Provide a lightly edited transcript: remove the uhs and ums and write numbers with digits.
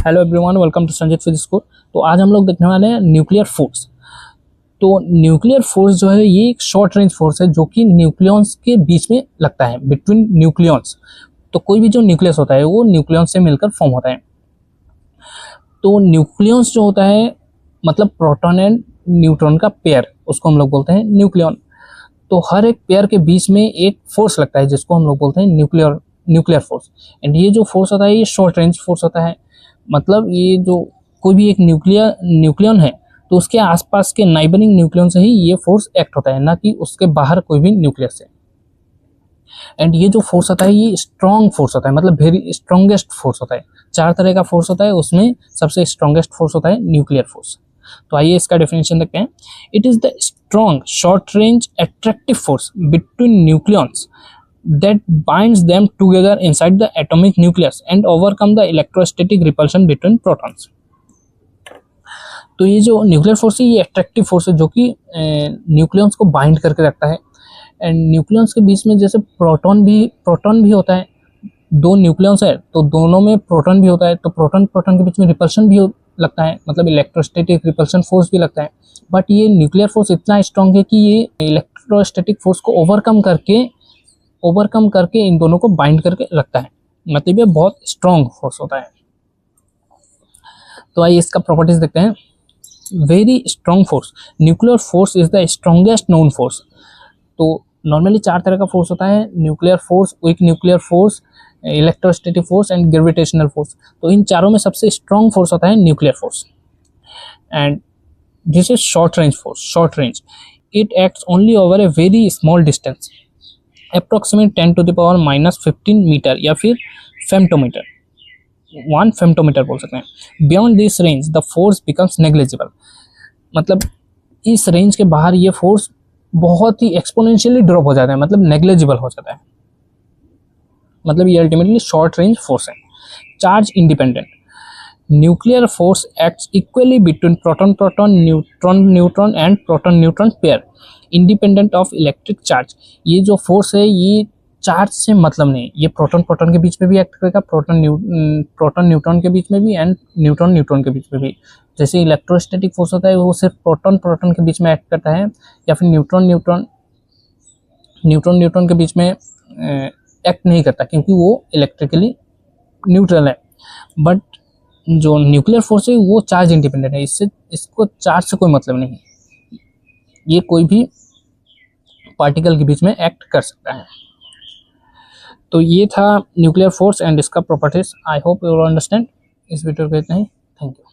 Hello everyone, welcome to Sanjeet physics school. तो आज हम लोग देखने वाले हैं न्यूक्लियर फोर्स। तो न्यूक्लियर फोर्स जो है ये एक शॉर्ट रेंज फोर्स है जो कि न्यूक्लियॉन्स के बीच में लगता है, बिटवीन न्यूक्लियॉन्स। तो कोई भी जो न्यूक्लियस होता है वो न्यूक्लियॉन्स से मिलकर फॉर्म होता है। तो न्यूक्लियॉन्स जो होता है मतलब प्रोटॉन एंड न्यूट्रॉन का पेयर, उसको हम लोग बोलते हैं न्यूक्लियॉन। तो हर एक पेयर के बीच में एक फोर्स लगता है जिसको हम लोग बोलते हैं न्यूक्लियर फोर्स। एंड ये जो फोर्स होता है ये शॉर्ट रेंज फोर्स होता है। मतलब ये जो कोई भी एक न्यूक्लियन है तो उसके आसपास के नाइबरिंग न्यूक्लियन से ही ये फोर्स एक्ट होता है, ना कि उसके बाहर कोई भी न्यूक्लियस से। एंड ये जो फोर्स होता है ये स्ट्रॉन्ग फोर्स होता है, मतलब वेरी स्ट्रॉन्गेस्ट फोर्स होता है। 4 तरह का फोर्स होता है, उसमें सबसे स्ट्रॉन्गेस्ट फोर्स होता है न्यूक्लियर फोर्स। तो आइए इसका डेफिनेशन देखते हैं। It is the strong short range attractive force between nucleons that binds them together inside the atomic nucleus and overcome the electrostatic repulsion between protons। तो ये जो न्यूक्लियर फोर्स है ये अट्रैक्टिव फोर्स है जो कि न्यूक्लियॉन्स को बाइंड करके रखता है। एंड न्यूक्लियॉन्स के बीच में जैसे प्रोटॉन भी होता है। 2 न्यूक्लियॉन्स है तो दोनों में प्रोटॉन भी होता है, तो प्रोटॉन के बीच में रिपल्शन भी लगता है, मतलब इलेक्ट्रोस्टैटिक रिपल्शन फोर्स भी लगता है। बट ये न्यूक्लियर फोर्स इतना स्ट्रॉन्ग है कि ये इलेक्ट्रोस्टैटिक फोर्स को ओवरकम करके इन दोनों को बाइंड करके रखता है। मतलब ये बहुत स्ट्रॉन्ग फोर्स होता है। तो आइए इसका प्रॉपर्टीज देखते हैं। Very strong force, nuclear force is the strongest known force. तो नॉर्मली 4 तरह का फोर्स होता है, nuclear force, weak nuclear force, electrostatic force and gravitational force. तो इन चारों में सबसे स्ट्रॉन्ग फोर्स होता है nuclear force. And this is short range force. Short range, it acts only over a very small distance, approximate 10 to the power -15 metre या फिर femtometre, 1 फेम्टोमीटर बोल सकते हैं। Beyond this range the force becomes negligible. मतलब इस range के बाहर ये फोर्स बहुत ही एक्सपोनेंशियली ड्रॉप हो जाता है, मतलब नेग्लिजिबल हो जाता है। मतलब ये अल्टीमेटली शॉर्ट रेंज फोर्स है। Charge independent, nuclear force acts equally between proton neutron and proton neutron pair independent of electric charge. ये जो फोर्स है ये चार्ज से मतलब नहीं, ये प्रोटॉन के बीच में भी एक्ट करेगा, प्रोटॉन न्यूट्रॉन के बीच में भी एंड न्यूट्रॉन के बीच में भी। जैसे इलेक्ट्रोस्टैटिक फोर्स होता है वो सिर्फ प्रोटॉन के बीच में एक्ट करता है, या फिर न्यूट्रॉन के बीच में एक्ट नहीं करता क्योंकि वो इलेक्ट्रिकली न्यूट्रल है। बट जो न्यूक्लियर फोर्स है वो चार्ज इंडिपेंडेंट है, इसको चार्ज से कोई मतलब नहीं, ये कोई भी पार्टिकल के बीच में एक्ट कर सकता है। तो ये था न्यूक्लियर फोर्स एंड इसका properties. I hope you understand. इस वीडियो को इतना ही, थैंक यू।